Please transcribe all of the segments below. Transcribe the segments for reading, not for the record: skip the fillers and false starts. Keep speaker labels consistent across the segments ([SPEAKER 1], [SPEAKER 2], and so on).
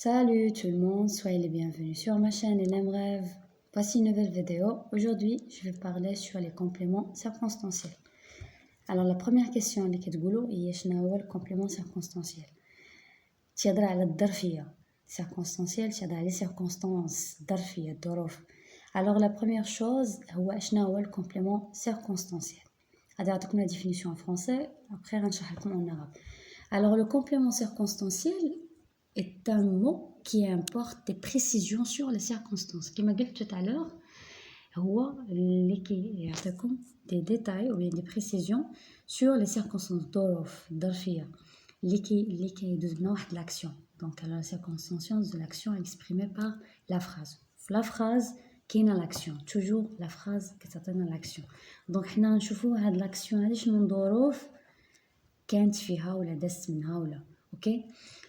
[SPEAKER 1] Salut tout le monde, soyez les bienvenus sur ma chaîne Elam Rêve. Voici une nouvelle vidéo. Aujourd'hui, je vais parler sur les compléments circonstanciels. Alors la première question اللي كتقولوا هي شنو هو الكومبليمون circonstanciel. تيهضر على الظرفية circonstanciel تيهضر على les circonstances الظرفية الظروف. Alors la première chose هو شنو هو الكومبليمون circonstanciel. غادي نعطيكم la définition en français, après غنشرح لكم en arabe. Alors le complément circonstanciel est un mot qui importe des précisions sur les circonstances. Comme je l'ai dit tout à l'heure, c'est des détails ou bien des précisions sur les circonstances d'orfia, qui donnent l'action. Donc, la circonstance de l'action exprimée par la phrase. La phrase qui est dans l'action. Toujours la phrase qui est dans l'action. Donc, on va voir l'action, كانت فيها ولا دست منها ولا اوكي.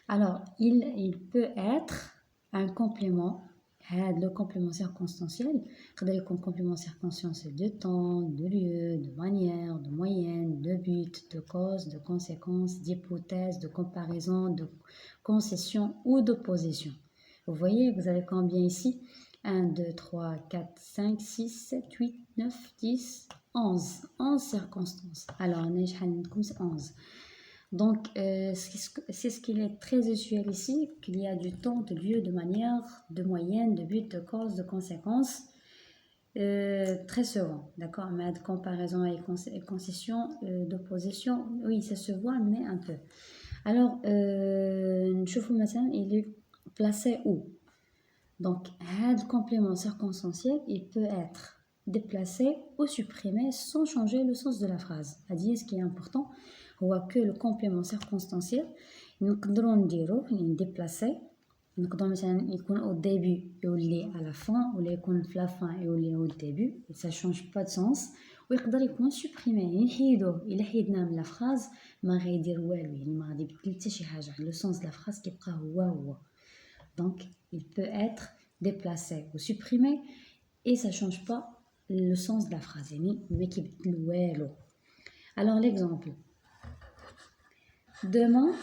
[SPEAKER 1] Alors il peut être un complément, le complément circonstanciel يقدر يكون complément circonstanciel de temps, de lieu, de manière, de moyenne, de but, de cause, de conséquence, d'hypothèse, de comparaison, de concession ou d'opposition. Vous voyez, vous avez combien ici? 1, 2, 3, 4, 5, 6, 7, 8, 9, 10, 11 circonstances. Alors, on a 11. Donc, c'est ce qui est très usuel ici, qu'il y a du temps, de lieu, de manière, de moyenne, de but, de cause, de conséquence, très souvent, d'accord. Mais de comparaison et concession, d'opposition, oui, ça se voit, mais un peu. Alors, il est placé où? Donc, le complément circonstanciel, il peut être déplacé ou supprimé sans changer le sens de la phrase. C'est-à-dire, ce qui est important, c'est que le complément circonstanciel, nous pouvons le déplacer. Nous pouvons le au début et à la fin, ou le à la fin et au début, et ça ne change pas de sens. Ou il peut le supprimer. Il est la phrase, ما غيدير والو يعني ما غادي يبدل حتى شي حاجه. Le sens de la phrase كيبقى هو. Donc, il peut être déplacé ou supprimé et ça ne change pas le sens de la phrase. Alors, l'exemple. Demain,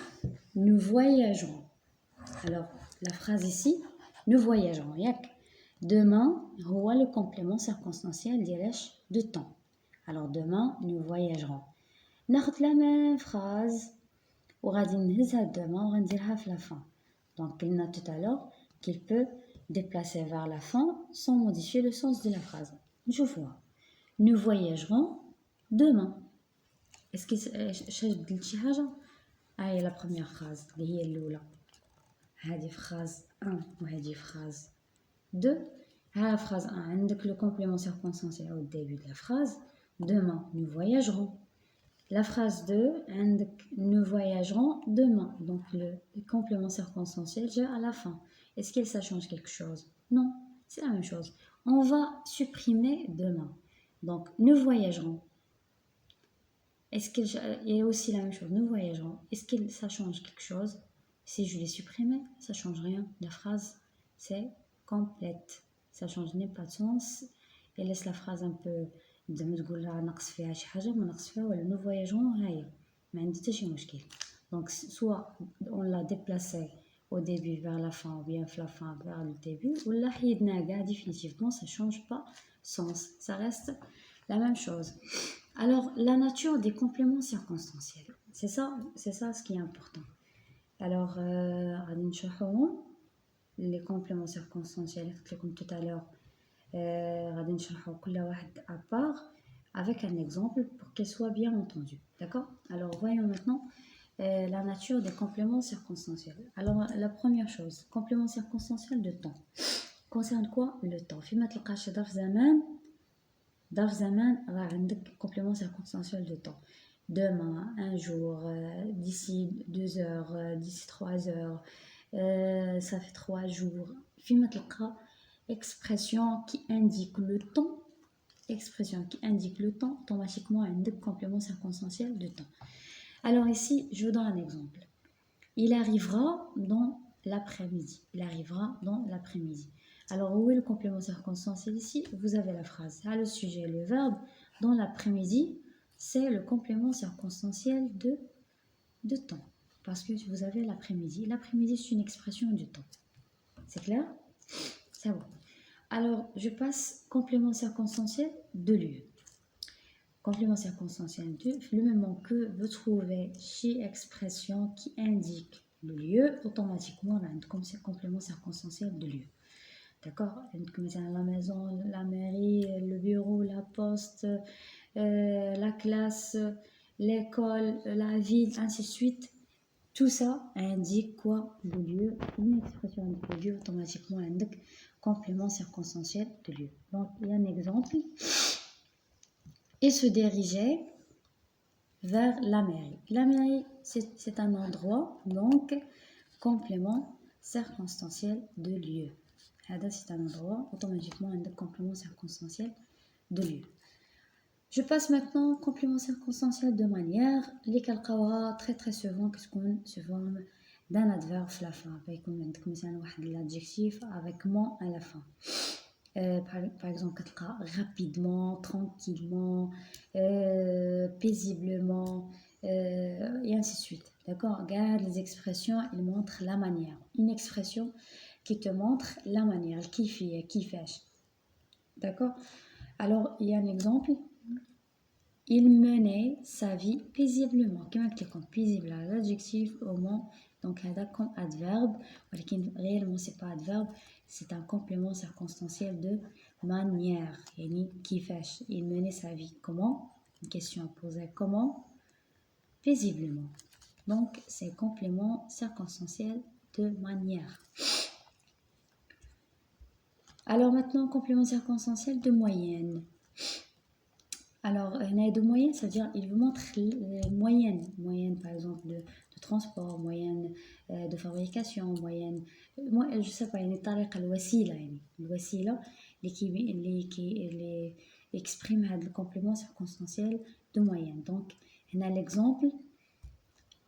[SPEAKER 1] nous voyagerons. Alors, la phrase ici, nous voyagerons. Demain, c'est le complément circonstanciel de temps. Alors, demain, nous voyagerons. ناخذ la même phrase وغادي نهزها demain وغنديرها في la fin. Donc, il a tout à l'heure qu'il peut déplacer vers la fin sans modifier le sens de la phrase. Je vois. Nous voyagerons demain. Est-ce que c'est la première phrase اللي هي الأولى. هذه phrase 1 وهذه phrase 2. La phrase 1 عندك le complément circonstanciel au début de la phrase. Demain, nous voyagerons. La phrase 2, nous voyagerons demain. Donc, le complément circonstanciel, j'ai à la fin. Est-ce que ça change quelque chose? Non, c'est la même chose. On va supprimer demain. Donc, nous voyagerons. Est-ce qu'il y a aussi la même chose? Nous voyagerons. Est-ce que ça change quelque chose? Si je l'ai supprimé, ça ne change rien. La phrase, c'est complète. Ça change pas de sens. Et laisse la phrase un peu... nous voyagerons donc soit on l'a déplacé au début vers la fin ou bien la fin vers le début ou là définitivement ça change pas sens, ça reste la même chose. Alors la nature des compléments circonstanciels, c'est ça ce qui est important. Alors les compléments circonstanciels comme tout à l'heure غادي نشرحوا كل واحد à part avec un exemple pour qu'il soit bien entendu. D'accord? Alors voyons maintenant la nature des compléments circonstanciels. Alors la première chose, complément circonstanciel de temps. Concerne quoi? Le temps. فيما تلقاش ظرف زمان راه عندك complément circonstanciel de temps. Demain, un jour, d'ici 2 heures, d'ici 3 heures, ça fait 3 jours. فيما تلقى expression qui indique le temps, automatiquement un complément circonstanciel de temps. Alors ici, je vous donne un exemple. Il arrivera dans l'après-midi. Alors, où est le complément circonstanciel ici? Vous avez la phrase, le sujet, le verbe. Dans l'après-midi, c'est le complément circonstanciel de temps. Parce que vous avez l'après-midi. L'après-midi, c'est une expression du temps. C'est clair? C'est bon. Alors, je passe complément circonstanciel de lieu. Complément circonstanciel de le moment que vous trouvez chez expression qui indique le lieu, automatiquement, on a comme c'est complément circonstanciel de lieu. D'accord? Comme c'est la maison, la mairie, le bureau, la poste, la classe, l'école, la ville, ainsi de suite. Tout ça indique quoi? Le lieu. Une expression indique le lieu, automatiquement indique complément circonstanciel de lieu. Donc, il y a un exemple. Il se dirigeait vers la mairie. La mairie, c'est un endroit, donc complément circonstanciel de lieu. C'est un endroit, automatiquement un complément circonstanciel de lieu. Je passe maintenant au complément circonstanciel de manière. Les calcawa très souvent qu'est-ce qu'on se forme d'un adverbe à la fin. L'adjectif avec mon à la fin. Par exemple, rapidement, tranquillement, paisiblement, et ainsi de suite. D'accord? Regarde les expressions, elles montrent la manière. Une expression qui te montre la manière, qui fait. D'accord? Alors, il y a un exemple. Il menait sa vie paisiblement. Comment tu comptes paisible? L'adjectif au moins, donc comme adverbe, mais réellement c'est pas adverbe, c'est un complément circonstanciel de manière. Qui fait? Il menait sa vie comment? Une question à poser. Comment? Paisiblement. Donc c'est complément circonstanciel de manière. Alors maintenant, complément circonstanciel de moyenne. Alors, de moyenne, c'est-à-dire il vous montre les moyennes. Moyenne, par exemple, de transport, moyenne de fabrication, moyenne. Moi, je ne sais pas, il y a une الوسيلة يعني. الوسيلة اللي exprime le complément circonstanciel de moyenne. Donc, on a l'exemple.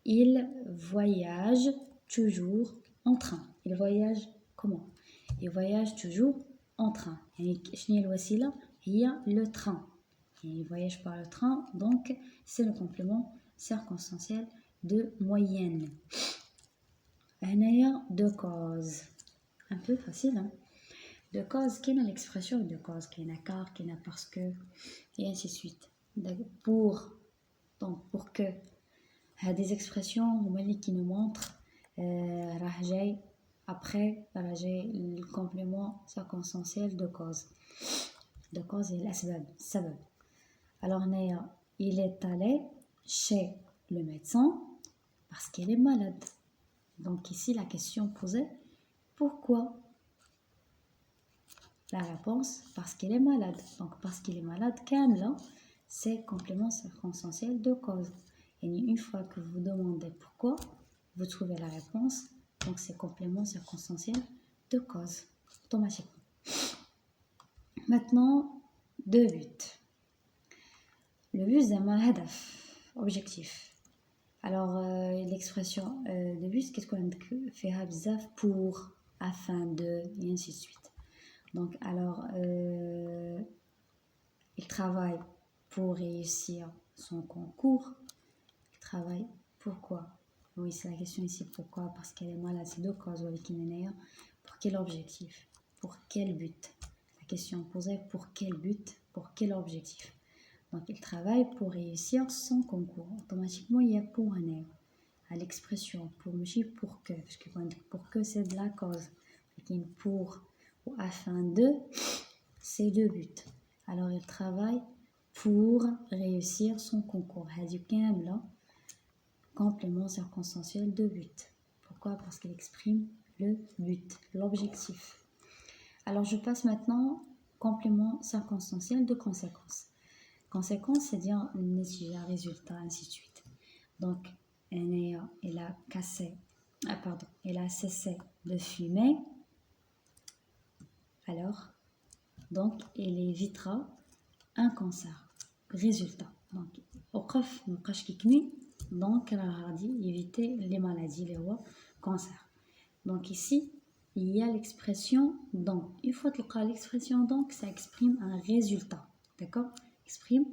[SPEAKER 1] Il voyage toujours en train. Il voyage comment? Il voyage toujours en train. يعني شنو هي الوسيلة؟ هي le train. Il voyage par le train, donc c'est le complément circonstanciel de moyenne. De cause. Un peu facile, hein? De cause, quelle est l'expression de cause? Quelle est car, quelle est parce que, et ainsi de suite. Pour, donc pour que. Il y a des expressions qui nous montrent après le complément circonstanciel de cause. De cause et l'asbab. Alors, il est allé chez le médecin parce qu'il est malade. Donc ici, la question posée, pourquoi? La réponse, parce qu'il est malade. Donc parce qu'il est malade, là, c'est complément circonstanciel de cause. Et une fois que vous demandez pourquoi, vous trouvez la réponse. Donc c'est complément circonstanciel de cause, automatiquement. Maintenant, deux buts. Le but, c'est un objectif. Alors, l'expression de but, qu'est-ce qu'on fait pour, afin de, et ainsi de suite. Donc, alors, il travaille pour réussir son concours. Il travaille pourquoi? Oui, c'est la question ici, pourquoi? Parce qu'elle est malade, c'est deux causes. Pour quel objectif? Pour quel but? La question posée, pour quel but? Pour quel objectif? Donc, il travaille pour réussir son concours. Automatiquement, il y a pour un air. À l'expression pour, pour que. Parce que pour que, c'est de la cause. Pour ou afin de, c'est deux buts. Alors, il travaille pour réussir son concours. Là, complément circonstanciel de but. Pourquoi? Parce qu'il exprime le but, l'objectif. Alors, je passe maintenant complément circonstanciel de conséquence. Conséquence, c'est-à-dire un résultat, ainsi de suite. Donc, il a cessé de fumer. Alors, donc, il évitera un cancer. Résultat. Donc, donc, il a dit éviter les maladies, les cancer. Donc, ici, il y a l'expression donc. Une fois que l'expression donc, ça exprime un résultat. D'accord? Exprime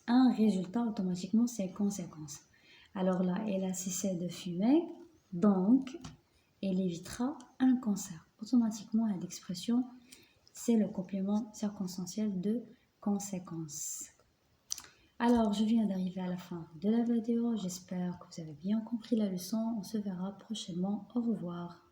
[SPEAKER 1] un résultat, automatiquement, c'est conséquence. Alors là, elle a cessé de fumer, donc, elle évitera un cancer. automatiquement, l'expression, c'est le complément circonstanciel de conséquence. Alors, je viens d'arriver à la fin de la vidéo. J'espère que vous avez bien compris la leçon. On se verra prochainement. Au revoir.